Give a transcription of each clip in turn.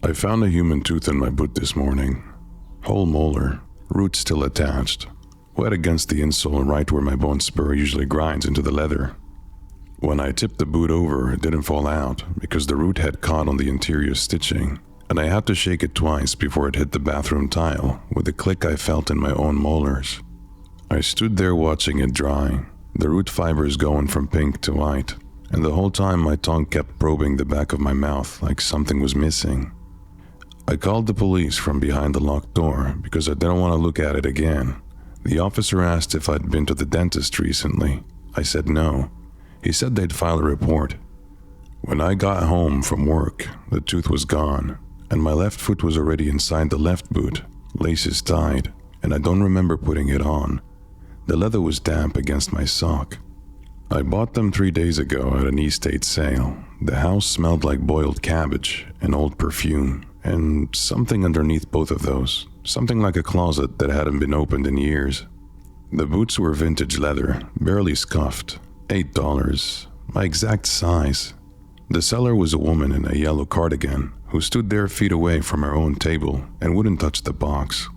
I found a human tooth in my boot this morning. Whole molar, root still attached, wet against the insole right where my bone spur usually grinds into the leather. When I tipped the boot over, it didn't fall out because the root had caught on the interior stitching, and I had to shake it twice before it hit the bathroom tile with the click I felt in my own molars. I stood there watching it dry, the root fibers going from pink to white, and the whole time my tongue kept probing the back of my mouth like something was missing. I called the police from behind the locked door because I didn't want to look at it again. The officer asked if I'd been to the dentist recently. I said no. He said they'd file a report. When I got home from work, the tooth was gone, and my left foot was already inside the left boot, laces tied, and I don't remember putting it on. The leather was damp against my sock. I bought them 3 days ago at an estate sale. The house smelled like boiled cabbage and old perfume, and something underneath both of those, something like a closet that hadn't been opened in years. The boots were vintage leather, barely scuffed, $8, my exact size. The seller was a woman in a yellow cardigan who stood there feet away from her own table and wouldn't touch the box.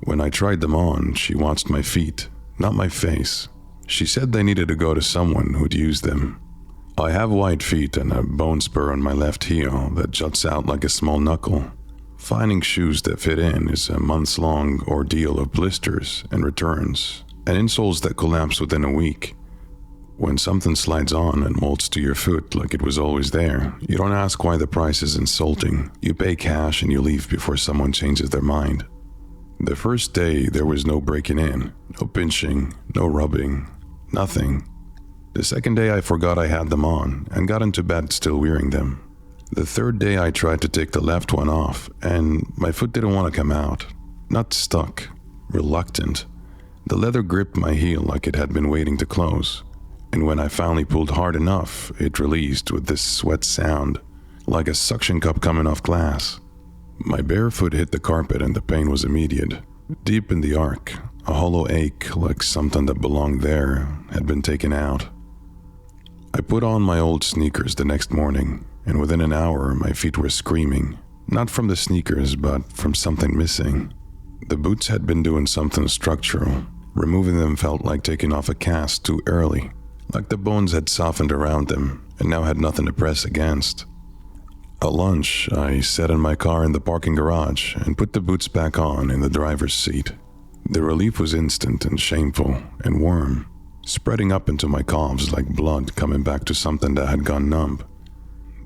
When I tried them on, she watched my feet, not my face. She said they needed to go to someone who'd use them. I have white feet and a bone spur on my left heel that juts out like a small knuckle. Finding shoes that fit in is a months-long ordeal of blisters and returns, and insoles that collapse within a week. When something slides on and molds to your foot like it was always there, you don't ask why the price is insulting. You pay cash and you leave before someone changes their mind. The first day, there was no breaking in, no pinching, no rubbing, nothing. The second day, I forgot I had them on and got into bed still wearing them. The third day, I tried to take the left one off, and my foot didn't want to come out. Not stuck, reluctant. The leather gripped my heel like it had been waiting to close, and when I finally pulled hard enough, it released with this sweat sound, like a suction cup coming off glass. My bare foot hit the carpet and the pain was immediate. Deep in the arc, a hollow ache like something that belonged there had been taken out. I put on my old sneakers the next morning, and within an hour my feet were screaming, not from the sneakers but from something missing. The boots had been doing something structural. Removing them felt like taking off a cast too early, like the bones had softened around them and now had nothing to press against. At lunch, I sat in my car in the parking garage and put the boots back on in the driver's seat. The relief was instant and shameful and warm, spreading up into my calves like blood coming back to something that had gone numb.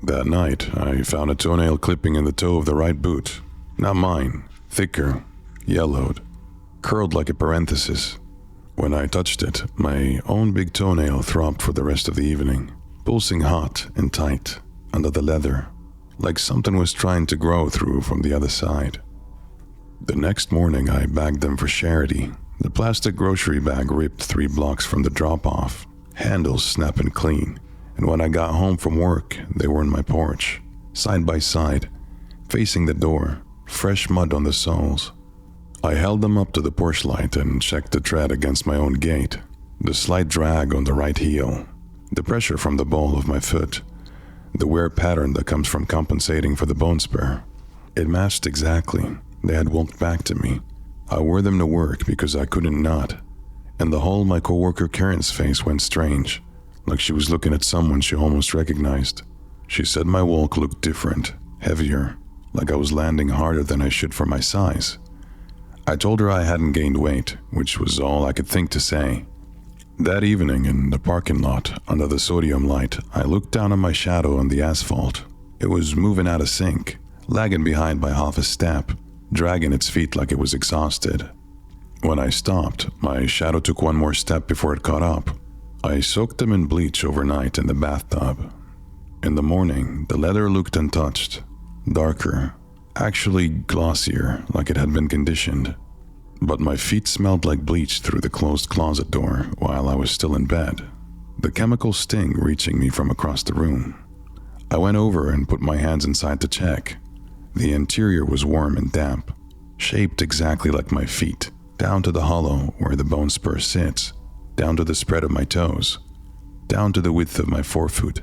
That night, I found a toenail clipping in the toe of the right boot. Not mine, thicker, yellowed, curled like a parenthesis. When I touched it, my own big toenail throbbed for the rest of the evening, pulsing hot and tight under the leather, like something was trying to grow through from the other side. The next morning, I bagged them for charity. The plastic grocery bag ripped 3 blocks from the drop-off, handles snapping clean, and when I got home from work, they were on my porch, side by side, facing the door, fresh mud on the soles. I held them up to the porch light and checked the tread against my own gait, the slight drag on the right heel, the pressure from the ball of my foot, the wear pattern that comes from compensating for the bone spur. It matched exactly. They had walked back to me. I wore them to work because I couldn't not, and the whole my coworker Karen's face went strange, like she was looking at someone she almost recognized. She said my walk looked different, heavier, like I was landing harder than I should for my size. I told her I hadn't gained weight, which was all I could think to say. That evening in the parking lot, under the sodium light, I looked down on my shadow on the asphalt. It was moving out of sync, lagging behind by half a step, dragging its feet like it was exhausted. When I stopped, my shadow took one more step before it caught up. I soaked them in bleach overnight in the bathtub. In the morning, the leather looked untouched, darker, actually glossier, like it had been conditioned. But my feet smelled like bleach through the closed closet door while I was still in bed, the chemical sting reaching me from across the room. I went over and put my hands inside to check. The interior was warm and damp, shaped exactly like my feet, down to the hollow where the bone spur sits, down to the spread of my toes, down to the width of my forefoot.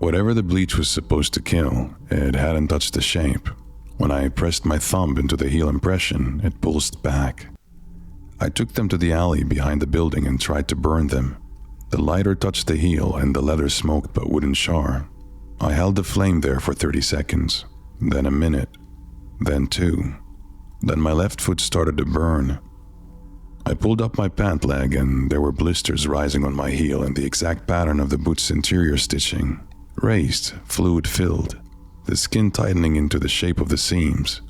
Whatever the bleach was supposed to kill, it hadn't touched the shape. When I pressed my thumb into the heel impression, it pulsed back. I took them to the alley behind the building and tried to burn them. The lighter touched the heel and the leather smoked but wouldn't char. I held the flame there for 30 seconds, then a minute, then 2. Then my left foot started to burn. I pulled up my pant leg and there were blisters rising on my heel in the exact pattern of the boot's interior stitching. Raised, fluid-filled, the skin tightening into the shape of the seams.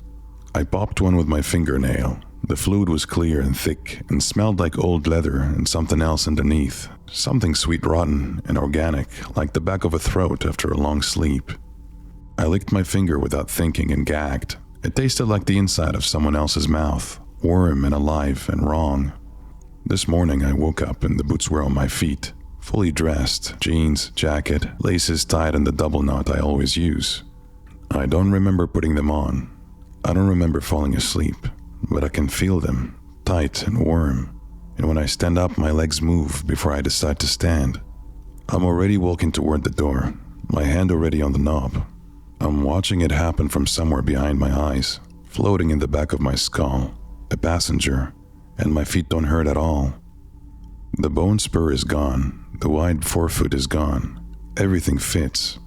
I popped one with my fingernail. The fluid was clear and thick and smelled like old leather and something else underneath. Something sweet rotten and organic, like the back of a throat after a long sleep. I licked my finger without thinking and gagged. It tasted like the inside of someone else's mouth, warm and alive and wrong. This morning I woke up and the boots were on my feet, fully dressed, jeans, jacket, laces tied in the double knot I always use. I don't remember putting them on. I don't remember falling asleep, but I can feel them, tight and warm. And when I stand up, my legs move before I decide to stand. I'm already walking toward the door, my hand already on the knob. I'm watching it happen from somewhere behind my eyes, floating in the back of my skull, a passenger, and my feet don't hurt at all. The bone spur is gone, the wide forefoot is gone, everything fits.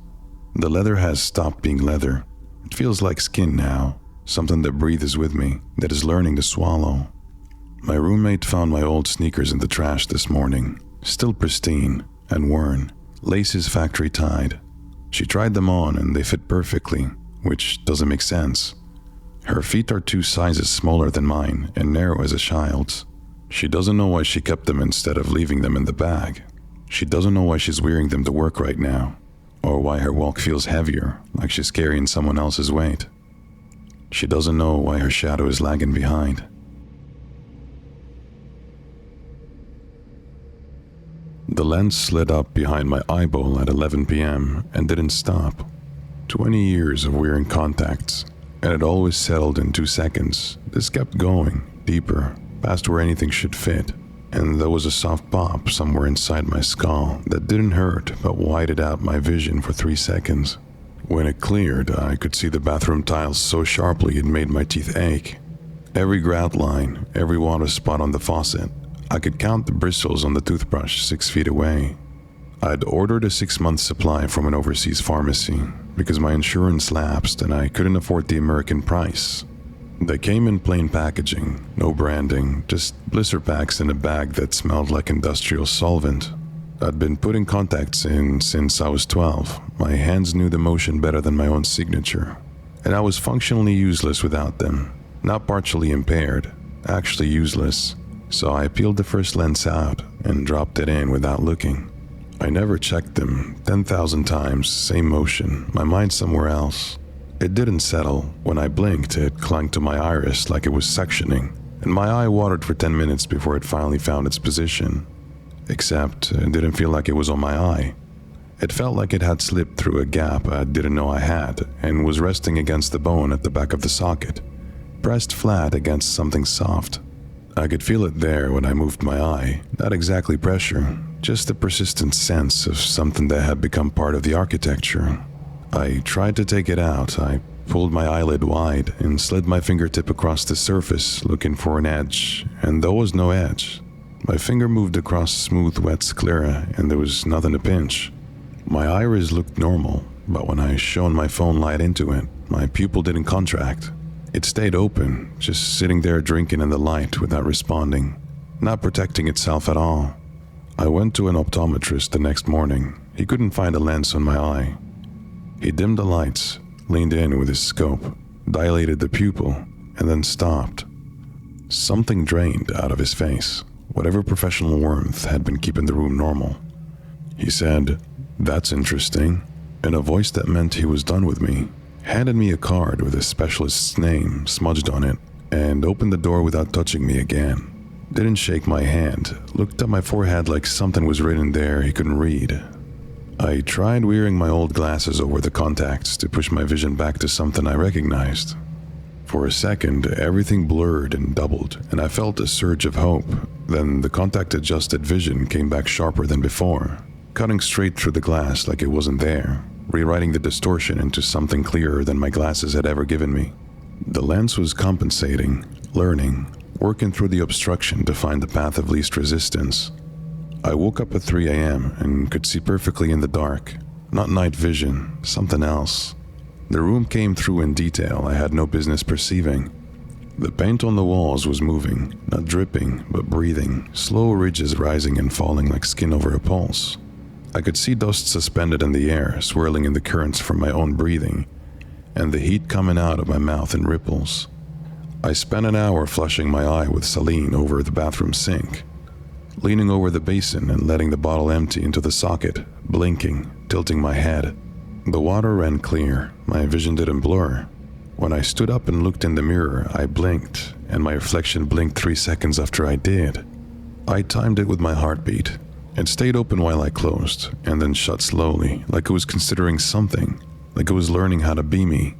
The leather has stopped being leather. It feels like skin now, something that breathes with me, that is learning to swallow. My roommate found my old sneakers in the trash this morning, still pristine and worn, laces factory tied. She tried them on and they fit perfectly, which doesn't make sense. Her feet are 2 sizes smaller than mine and narrow as a child's. She doesn't know why she kept them instead of leaving them in the bag. She doesn't know why she's wearing them to work right now, or why her walk feels heavier, like she's carrying someone else's weight. She doesn't know why her shadow is lagging behind. The lens slid up behind my eyeball at 11 p.m. and didn't stop. 20 years of wearing contacts, and it always settled in 2 seconds. This kept going, deeper, past where anything should fit, and there was a soft pop somewhere inside my skull that didn't hurt but whited out my vision for 3 seconds. When it cleared, I could see the bathroom tiles so sharply it made my teeth ache. Every grout line, every water spot on the faucet. I could count the bristles on the toothbrush 6 feet away. I'd ordered a 6-month supply from an overseas pharmacy because my insurance lapsed and I couldn't afford the American price. They came in plain packaging, no branding, just blister packs in a bag that smelled like industrial solvent. I'd been putting contacts in since I was 12. My hands knew the motion better than my own signature, and I was functionally useless without them. Not partially impaired, actually useless. So I peeled the first lens out and dropped it in without looking. I never checked them, 10,000 times, same motion, my mind somewhere else. It didn't settle. When I blinked, it clung to my iris like it was sectioning, and my eye watered for 10 minutes before it finally found its position. Except it didn't feel like it was on my eye. It felt like it had slipped through a gap I didn't know I had and was resting against the bone at the back of the socket, pressed flat against something soft. I could feel it there when I moved my eye, not exactly pressure, just a persistent sense of something that had become part of the architecture. I tried to take it out. I pulled my eyelid wide and slid my fingertip across the surface looking for an edge, and there was no edge. My finger moved across smooth wet sclera and there was nothing to pinch. My iris looked normal, but when I shone my phone light into it, my pupil didn't contract. It stayed open, just sitting there drinking in the light without responding, not protecting itself at all. I went to an optometrist the next morning. He couldn't find a lens on my eye. He dimmed the lights, leaned in with his scope, dilated the pupil, and then stopped. Something drained out of his face, whatever professional warmth had been keeping the room normal. He said, "That's interesting," in a voice that meant he was done with me, handed me a card with a specialist's name smudged on it, and opened the door without touching me again. Didn't shake my hand, looked at my forehead like something was written there he couldn't read. I tried wearing my old glasses over the contacts to push my vision back to something I recognized. For a second, everything blurred and doubled, and I felt a surge of hope. Then the contact-adjusted vision came back sharper than before, cutting straight through the glass like it wasn't there. rewriting the distortion into something clearer than my glasses had ever given me. The lens was compensating, learning, working through the obstruction to find the path of least resistance. I woke up at 3 a.m. and could see perfectly in the dark. Not night vision, something else. The room came through in detail I had no business perceiving. The paint on the walls was moving, not dripping, but breathing, slow ridges rising and falling like skin over a pulse. I could see dust suspended in the air, swirling in the currents from my own breathing, and the heat coming out of my mouth in ripples. I spent an hour flushing my eye with saline over the bathroom sink, leaning over the basin and letting the bottle empty into the socket, blinking, tilting my head. The water ran clear, my vision didn't blur. When I stood up and looked in the mirror, I blinked, and my reflection blinked 3 seconds after I did. I timed it with my heartbeat. It stayed open while I closed, and then shut slowly, like it was considering something, like it was learning how to be me.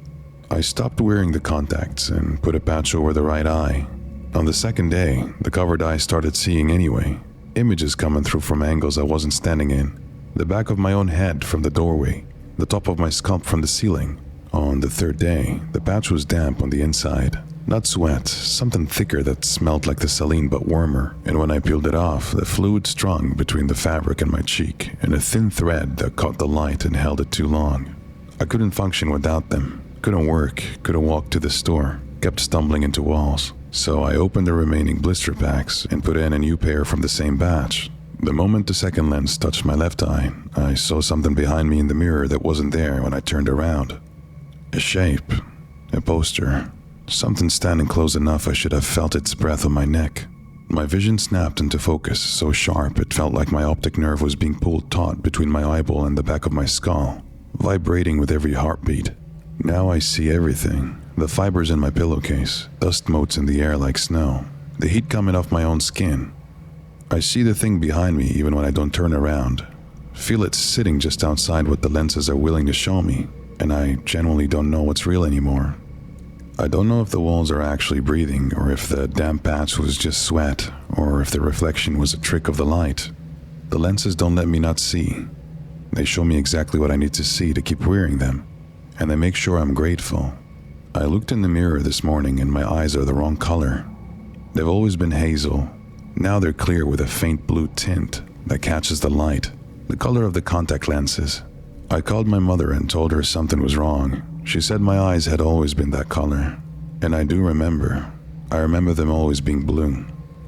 I stopped wearing the contacts and put a patch over the right eye. On the second day, the covered eye started seeing anyway, images coming through from angles I wasn't standing in, the back of my own head from the doorway, the top of my scalp from the ceiling. On the third day, the patch was damp on the inside. Not sweat, something thicker that smelled like the saline but warmer, and when I peeled it off, the fluid strung between the fabric and my cheek, and a thin thread that caught the light and held it too long. I couldn't function without them, couldn't work, couldn't walk to the store, kept stumbling into walls. So I opened the remaining blister packs and put in a new pair from the same batch. The moment the second lens touched my left eye, I saw something behind me in the mirror that wasn't there when I turned around. A shape, a poster, something standing close enough I should have felt its breath on my neck. My vision snapped into focus, so sharp it felt like my optic nerve was being pulled taut between my eyeball and the back of my skull, vibrating with every heartbeat. Now I see everything, the fibers in my pillowcase, dust motes in the air like snow, the heat coming off my own skin. I see the thing behind me even when I don't turn around, feel it sitting just outside what the lenses are willing to show me, and I genuinely don't know what's real anymore. I don't know if the walls are actually breathing, or if the damp patch was just sweat, or if the reflection was a trick of the light. The lenses don't let me not see. They show me exactly what I need to see to keep wearing them, and they make sure I'm grateful. I looked in the mirror this morning and my eyes are the wrong color. They've always been hazel. Now they're clear with a faint blue tint that catches the light, the color of the contact lenses. I called my mother and told her something was wrong. She said my eyes had always been that color, and I do remember. I remember them always being blue.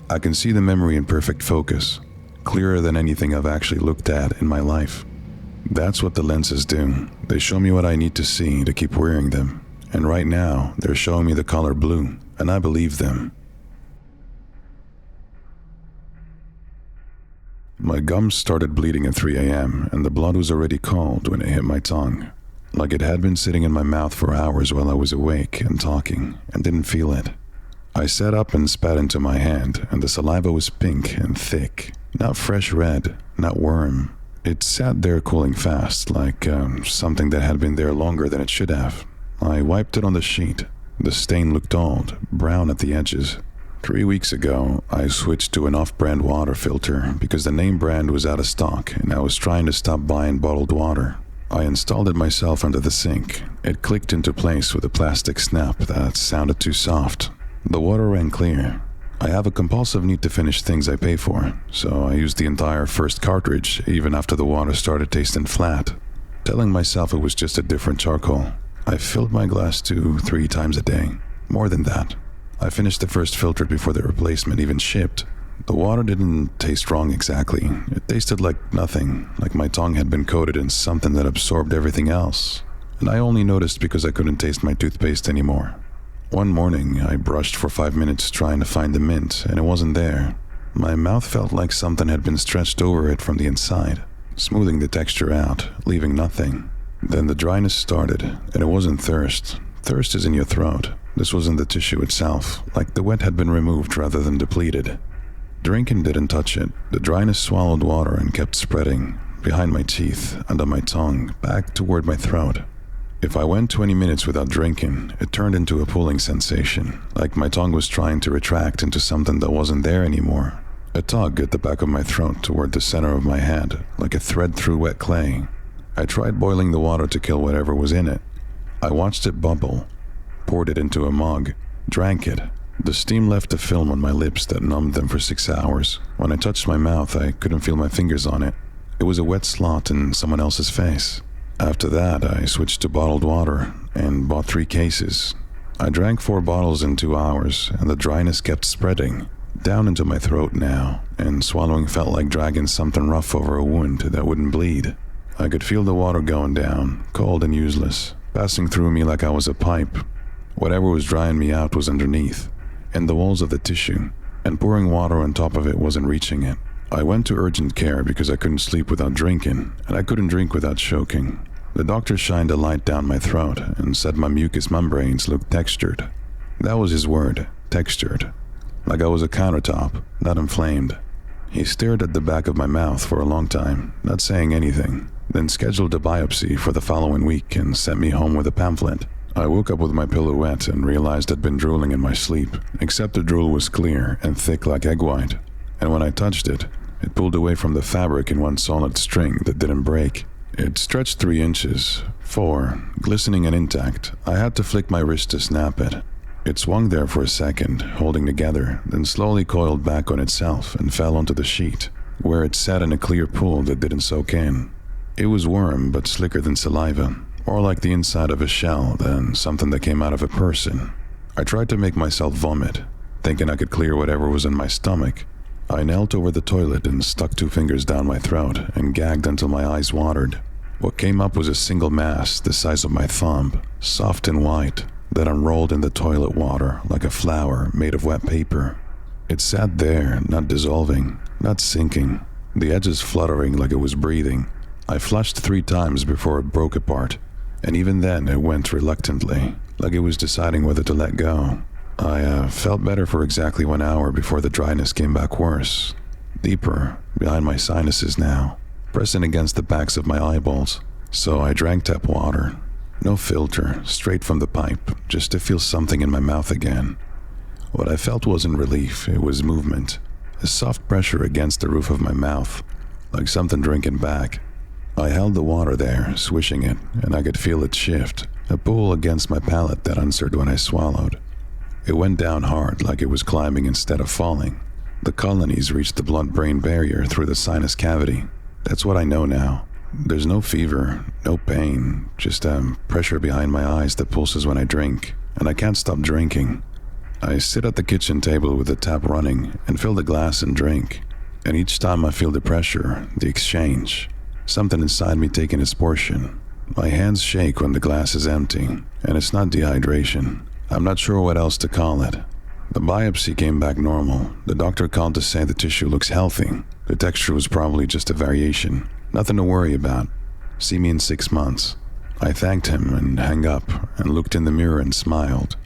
I can see the memory in perfect focus, clearer than anything I've actually looked at in my life. That's what the lenses do. They show me what I need to see to keep wearing them, and right now they're showing me the color blue, and I believe them. My gums started bleeding at 3 a.m., and the blood was already cold when it hit my tongue, like it had been sitting in my mouth for hours while I was awake and talking, and didn't feel it. I sat up and spat into my hand, and the saliva was pink and thick, not fresh red, not worm. It sat there cooling fast, like something that had been there longer than it should have. I wiped it on the sheet. The stain looked old, brown at the edges. 3 weeks ago, I switched to an off-brand water filter because the name brand was out of stock and I was trying to stop buying bottled water. I installed it myself under the sink. It clicked into place with a plastic snap that sounded too soft. The water ran clear. I have a compulsive need to finish things I pay for, so I used the entire first cartridge even after the water started tasting flat, telling myself it was just a different charcoal. I filled my glass 2-3 times a day, more than that. I finished the first filter before the replacement even shipped. The water didn't taste wrong exactly. It tasted like nothing, like my tongue had been coated in something that absorbed everything else. And I only noticed because I couldn't taste my toothpaste anymore. One morning, I brushed for 5 minutes trying to find the mint, and it wasn't there. My mouth felt like something had been stretched over it from the inside, smoothing the texture out, leaving nothing. Then the dryness started, and it wasn't thirst. Thirst is in your throat. This was in the tissue itself, like the wet had been removed rather than depleted. Drinking didn't touch it. The dryness swallowed water and kept spreading, behind my teeth, under my tongue, back toward my throat. If I went 20 minutes without drinking, it turned into a pulling sensation, like my tongue was trying to retract into something that wasn't there anymore. A tug at the back of my throat toward the center of my head, like a thread through wet clay. I tried boiling the water to kill whatever was in it. I watched it bubble, poured it into a mug, drank it. The steam left a film on my lips that numbed them for 6 hours. When I touched my mouth, I couldn't feel my fingers on it. It was a wet slot in someone else's face. After that, I switched to bottled water and bought 3 cases. I drank 4 bottles in 2 hours, and the dryness kept spreading down into my throat now, and swallowing felt like dragging something rough over a wound that wouldn't bleed. I could feel the water going down, cold and useless, passing through me like I was a pipe. Whatever was drying me out was underneath, in the walls of the tissue, and pouring water on top of it wasn't reaching it. I went to urgent care because I couldn't sleep without drinking, and I couldn't drink without choking. The doctor shined a light down my throat and said my mucous membranes looked textured. That was his word, textured. Like I was a countertop, not inflamed. He stared at the back of my mouth for a long time, not saying anything, then scheduled a biopsy for the following week and sent me home with a pamphlet. I woke up with my pillow wet and realized I'd been drooling in my sleep, except the drool was clear and thick like egg white, and when I touched it, it pulled away from the fabric in one solid string that didn't break. It stretched 3 inches, 4, glistening and intact. I had to flick my wrist to snap it. It swung there for a second, holding together, then slowly coiled back on itself and fell onto the sheet, where it sat in a clear pool that didn't soak in. It was warm, but slicker than saliva, more like the inside of a shell than something that came out of a person. I tried to make myself vomit, thinking I could clear whatever was in my stomach. I knelt over the toilet and stuck 2 fingers down my throat and gagged until my eyes watered. What came up was a single mass the size of my thumb, soft and white, that unrolled in the toilet water like a flower made of wet paper. It sat there, not dissolving, not sinking, the edges fluttering like it was breathing. I flushed 3 times before it broke apart, and even then it went reluctantly, like it was deciding whether to let go. I felt better for exactly 1 hour before the dryness came back worse, deeper, behind my sinuses now, pressing against the backs of my eyeballs. So I drank tap water. No filter, straight from the pipe, just to feel something in my mouth again. What I felt wasn't relief, it was movement. A soft pressure against the roof of my mouth, like something drinking back. I held the water there, swishing it, and I could feel it shift, a pull against my palate that answered when I swallowed. It went down hard, like it was climbing instead of falling. The colonies reached the blood-brain barrier through the sinus cavity. That's what I know now. There's no fever, no pain, just pressure behind my eyes that pulses when I drink, and I can't stop drinking. I sit at the kitchen table with the tap running and fill the glass and drink, and each time I feel the pressure, the exchange, something inside me taking its portion. My hands shake when the glass is empty, and it's not dehydration. I'm not sure what else to call it. The biopsy came back normal. The doctor called to say the tissue looks healthy. The texture was probably just a variation. Nothing to worry about. See me in 6 months. I thanked him and hung up and looked in the mirror and smiled.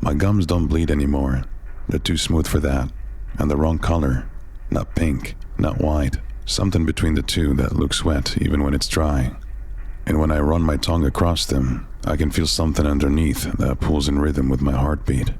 My gums don't bleed anymore. They're too smooth for that. And the wrong color. Not pink, not white. Something between the two that looks wet even when it's dry. And when I run my tongue across them, I can feel something underneath that pulls in rhythm with my heartbeat.